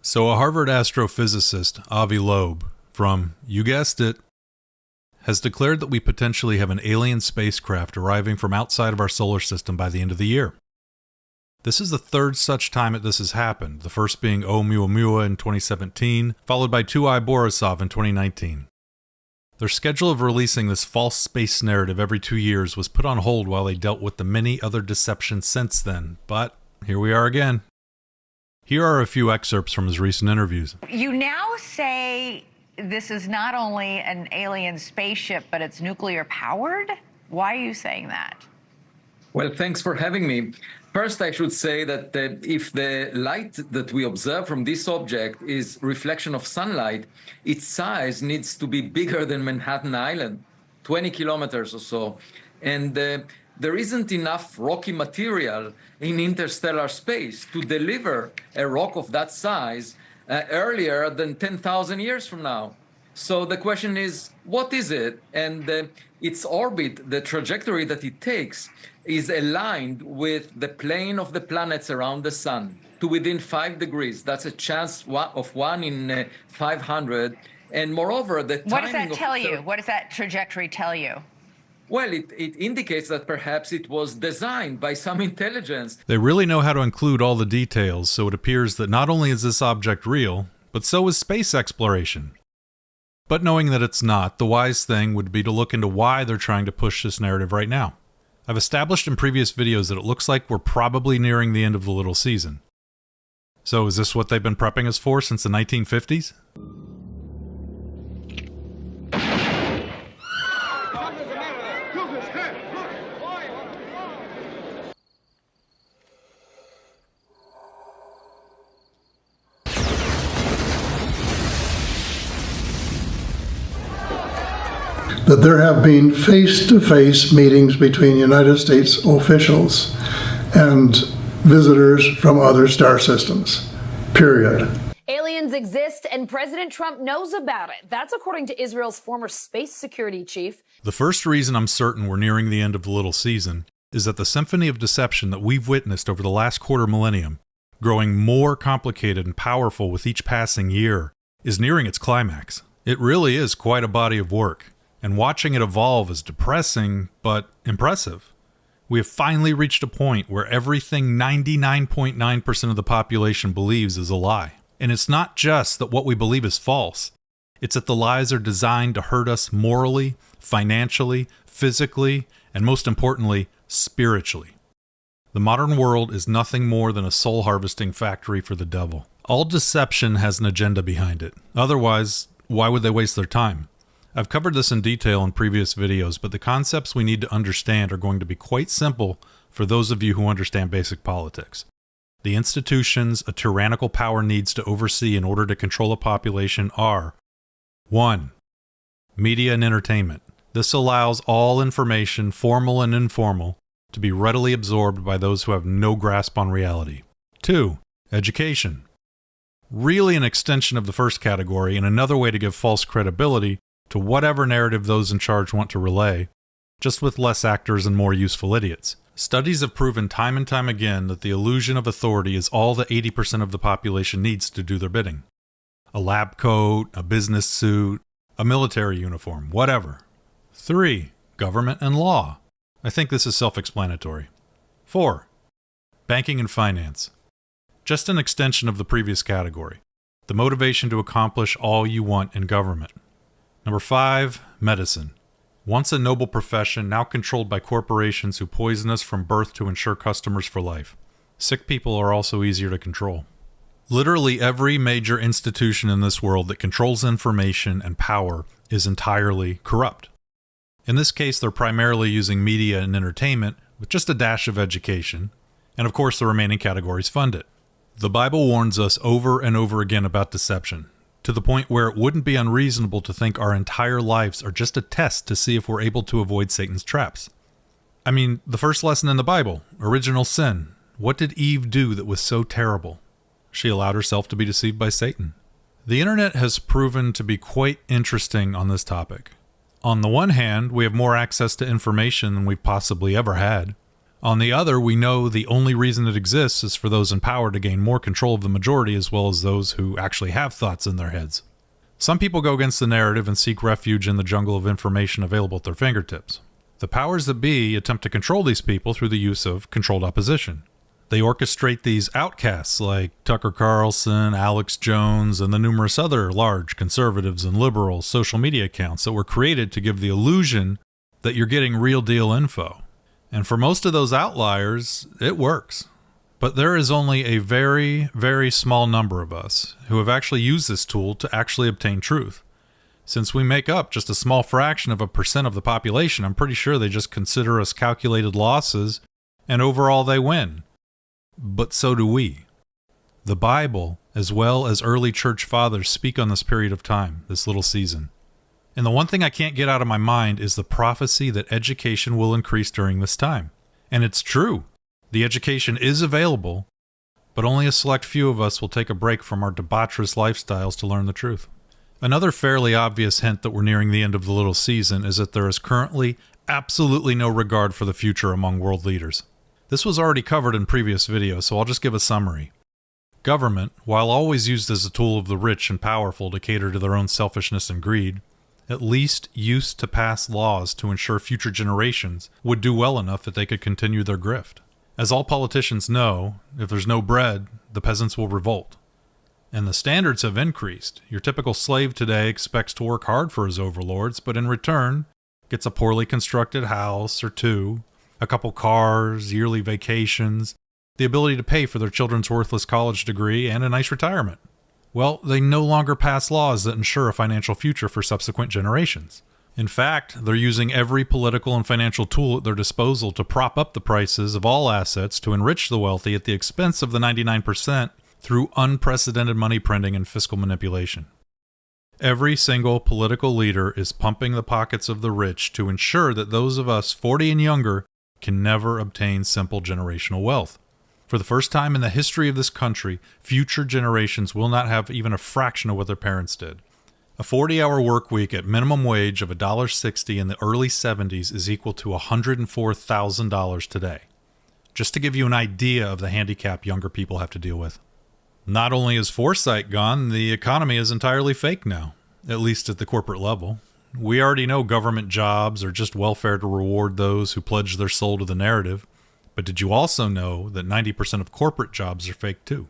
So a Harvard astrophysicist, Avi Loeb, from, you guessed it, has declared that we potentially have an alien spacecraft arriving from outside of our solar system by the end of the year. This is the third such time that this has happened, the first being Oumuamua in 2017, followed by 2I Borisov in 2019. Their schedule of releasing this false space narrative every 2 years was put on hold while they dealt with the many other deceptions since then, but here we are again. Here are a few excerpts from his recent interviews. You now say this is not only an alien spaceship, but it's nuclear powered? Why are you saying that? Well, thanks for having me. First, I should say that if the light that we observe from this object is reflection of sunlight, its size needs to be bigger than Manhattan Island, 20 kilometers or so. And there isn't enough rocky material in interstellar space to deliver a rock of that size earlier than 10,000 years from now. So the question is, what is it? And its orbit, the trajectory that it takes, is aligned with the plane of the planets around the sun to within 5 degrees. That's a chance of 1 in 500. And moreover, the timing. What does that tell you? What does that trajectory tell you? Well, it indicates that perhaps it was designed by some intelligence. They really know how to include all the details, so it appears that not only is this object real, but so is space exploration. But knowing that it's not, the wise thing would be to look into why they're trying to push this narrative right now. I've established in previous videos that it looks like we're probably nearing the end of the little season. So is this what they've been prepping us for since the 1950s? That there have been face-to-face meetings between United States officials and visitors from other star systems, period. Aliens exist and President Trump knows about it. That's according to Israel's former space security chief. The first reason I'm certain we're nearing the end of the little season is that the symphony of deception that we've witnessed over the last quarter millennium, growing more complicated and powerful with each passing year, is nearing its climax. It really is quite a body of work. And watching it evolve is depressing, but impressive. We have finally reached a point where everything 99.9% of the population believes is a lie. And it's not just that what we believe is false. It's that the lies are designed to hurt us morally, financially, physically, and most importantly, spiritually. The modern world is nothing more than a soul-harvesting factory for the devil. All deception has an agenda behind it. Otherwise, why would they waste their time? I've covered this in detail in previous videos, but the concepts we need to understand are going to be quite simple for those of you who understand basic politics. The institutions a tyrannical power needs to oversee in order to control a population are 1. Media and entertainment. This allows all information, formal and informal, to be readily absorbed by those who have no grasp on reality. 2. Education. Really an extension of the first category and another way to give false credibility to whatever narrative those in charge want to relay, just with less actors and more useful idiots. Studies have proven time and time again that the illusion of authority is all that 80% of the population needs to do their bidding. A lab coat, a business suit, a military uniform, whatever. 3. Government and law. I think this is self-explanatory. 4. Banking and finance. Just an extension of the previous category. The motivation to accomplish all you want in government. Number 5, medicine. Once a noble profession, now controlled by corporations who poison us from birth to ensure customers for life. Sick people are also easier to control. Literally every major institution in this world that controls information and power is entirely corrupt. In this case, they're primarily using media and entertainment with just a dash of education, and of course the remaining categories fund it. The Bible warns us over and over again about deception, to the point where it wouldn't be unreasonable to think our entire lives are just a test to see if we're able to avoid Satan's traps. I mean, the first lesson in the Bible, original sin. What did Eve do that was so terrible? She allowed herself to be deceived by Satan. The internet has proven to be quite interesting on this topic. On the one hand, we have more access to information than we've possibly ever had. On the other, we know the only reason it exists is for those in power to gain more control of the majority, as well as those who actually have thoughts in their heads. Some people go against the narrative and seek refuge in the jungle of information available at their fingertips. The powers that be attempt to control these people through the use of controlled opposition. They orchestrate these outcasts like Tucker Carlson, Alex Jones, and the numerous other large conservatives and liberal social media accounts that were created to give the illusion that you're getting real deal info. And for most of those outliers, it works. But there is only a very, very small number of us who have actually used this tool to actually obtain truth. Since we make up just a small fraction of a percent of the population, I'm pretty sure they just consider us calculated losses, and overall they win. But so do we. The Bible, as well as early church fathers, speak on this period of time, this little season. And the one thing I can't get out of my mind is the prophecy that education will increase during this time. And it's true. The education is available, but only a select few of us will take a break from our debaucherous lifestyles to learn the truth. Another fairly obvious hint that we're nearing the end of the little season is that there is currently absolutely no regard for the future among world leaders. This was already covered in previous videos, so I'll just give a summary. Government, while always used as a tool of the rich and powerful to cater to their own selfishness and greed, at least used to pass laws to ensure future generations would do well enough that they could continue their grift. As all politicians know, if there's no bread, the peasants will revolt. And the standards have increased. Your typical slave today expects to work hard for his overlords, but in return, gets a poorly constructed house or two, a couple cars, yearly vacations, the ability to pay for their children's worthless college degree, and a nice retirement. Well, they no longer pass laws that ensure a financial future for subsequent generations. In fact, they're using every political and financial tool at their disposal to prop up the prices of all assets to enrich the wealthy at the expense of the 99% through unprecedented money printing and fiscal manipulation. Every single political leader is pumping the pockets of the rich to ensure that those of us 40 and younger can never obtain simple generational wealth. For the first time in the history of this country, future generations will not have even a fraction of what their parents did. A 40-hour work week at minimum wage of $1.60 in the early 70s is equal to $104,000 today. Just to give you an idea of the handicap younger people have to deal with. Not only is foresight gone, the economy is entirely fake now, at least at the corporate level. We already know government jobs are just welfare to reward those who pledge their soul to the narrative. But did you also know that 90% of corporate jobs are fake too?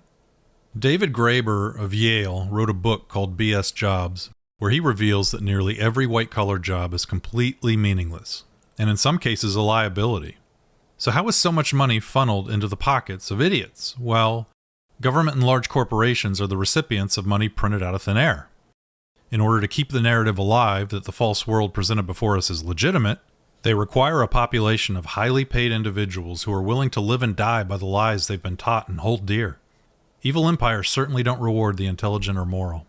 David Graeber of Yale wrote a book called BS Jobs, where he reveals that nearly every white-collar job is completely meaningless, and in some cases a liability. So how is so much money funneled into the pockets of idiots? Well, government and large corporations are the recipients of money printed out of thin air. In order to keep the narrative alive that the false world presented before us is legitimate, they require a population of highly paid individuals who are willing to live and die by the lies they've been taught and hold dear. Evil empires certainly don't reward the intelligent or moral.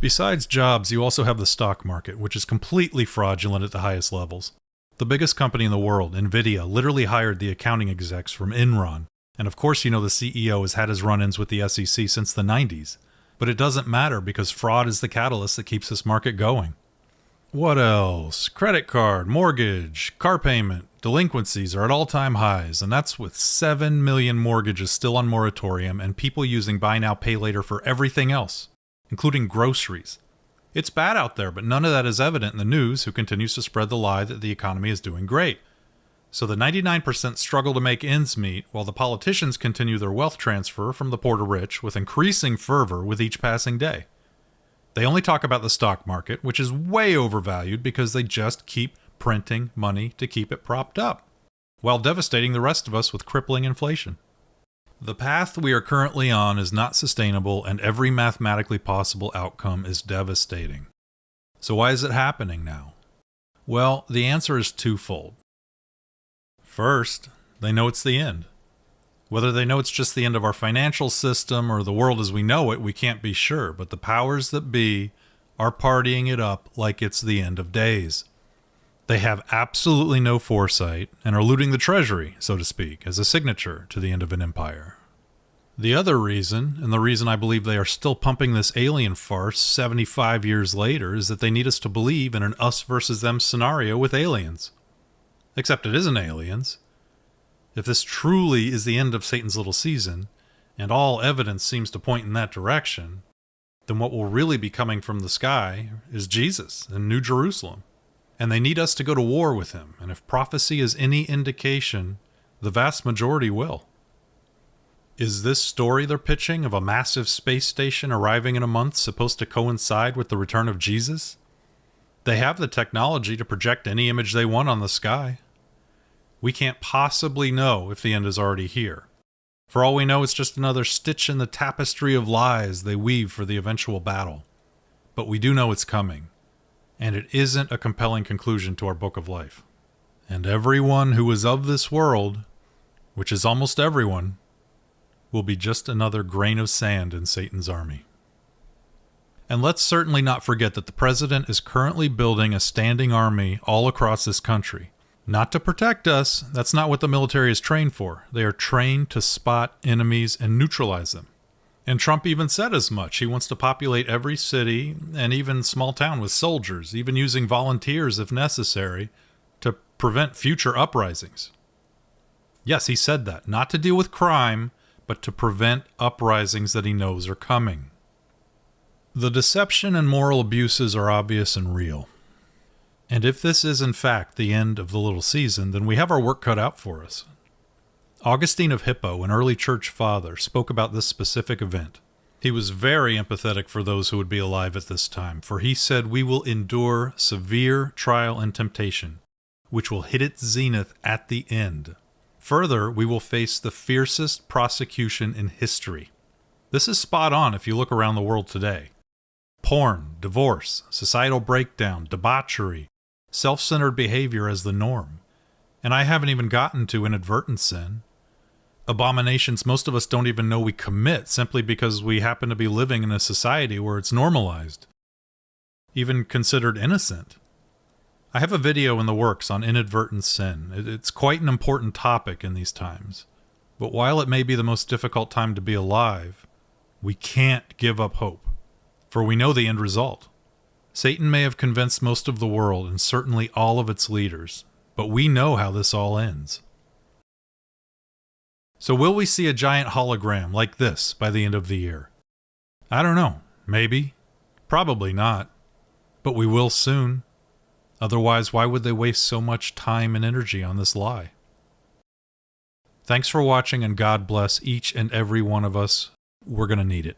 Besides jobs, you also have the stock market, which is completely fraudulent at the highest levels. The biggest company in the world, Nvidia, literally hired the accounting execs from Enron. And of course you know the CEO has had his run-ins with the SEC since the 90s. But it doesn't matter because fraud is the catalyst that keeps this market going. What else? Credit card, mortgage, car payment, delinquencies are at all-time highs, and that's with 7 million mortgages still on moratorium and people using buy now, pay later for everything else, including groceries. It's bad out there, but none of that is evident in the news, who continues to spread the lie that the economy is doing great. So the 99% struggle to make ends meet, while the politicians continue their wealth transfer from the poor to rich with increasing fervor with each passing day. They only talk about the stock market, which is way overvalued because they just keep printing money to keep it propped up, while devastating the rest of us with crippling inflation. The path we are currently on is not sustainable, and every mathematically possible outcome is devastating. So why is it happening now? Well, the answer is twofold. First, they know it's the end. Whether they know it's just the end of our financial system or the world as we know it, we can't be sure, but the powers that be are partying it up like it's the end of days. They have absolutely no foresight and are looting the treasury, so to speak, as a signature to the end of an empire. The other reason, and the reason I believe they are still pumping this alien farce 75 years later, is that they need us to believe in an us versus them scenario with aliens. Except it isn't aliens. If this truly is the end of Satan's little season, and all evidence seems to point in that direction, then what will really be coming from the sky is Jesus and New Jerusalem. And they need us to go to war with him, and if prophecy is any indication, the vast majority will. Is this story they're pitching of a massive space station arriving in a month supposed to coincide with the return of Jesus? They have the technology to project any image they want on the sky. We can't possibly know if the end is already here. For all we know, it's just another stitch in the tapestry of lies they weave for the eventual battle. But we do know it's coming, and it isn't a compelling conclusion to our book of life. And everyone who is of this world, which is almost everyone, will be just another grain of sand in Satan's army. And let's certainly not forget that the president is currently building a standing army all across this country. Not to protect us, that's not what the military is trained for. They are trained to spot enemies and neutralize them. And Trump even said as much. He wants to populate every city and even small town with soldiers, even using volunteers if necessary, to prevent future uprisings. Yes, he said that. Not to deal with crime, but to prevent uprisings that he knows are coming. The deception and moral abuses are obvious and real. And if this is in fact the end of the little season, then we have our work cut out for us. Augustine of Hippo, an early church father, spoke about this specific event. He was very empathetic for those who would be alive at this time, for he said, "We will endure severe trial and temptation, which will hit its zenith at the end. Further, we will face the fiercest prosecution in history." This is spot on if you look around the world today. Porn, divorce, societal breakdown, debauchery, self-centered behavior as the norm. And I haven't even gotten to inadvertent sin. Abominations most of us don't even know we commit simply because we happen to be living in a society where it's normalized, even considered innocent. I have a video in the works on inadvertent sin. It's quite an important topic in these times. But while it may be the most difficult time to be alive, we can't give up hope, for we know the end result. Satan may have convinced most of the world and certainly all of its leaders, but we know how this all ends. So will we see a giant hologram like this by the end of the year? I don't know. Maybe. Probably not. But we will soon. Otherwise, why would they waste so much time and energy on this lie? Thanks for watching, and God bless each and every one of us. We're going to need it.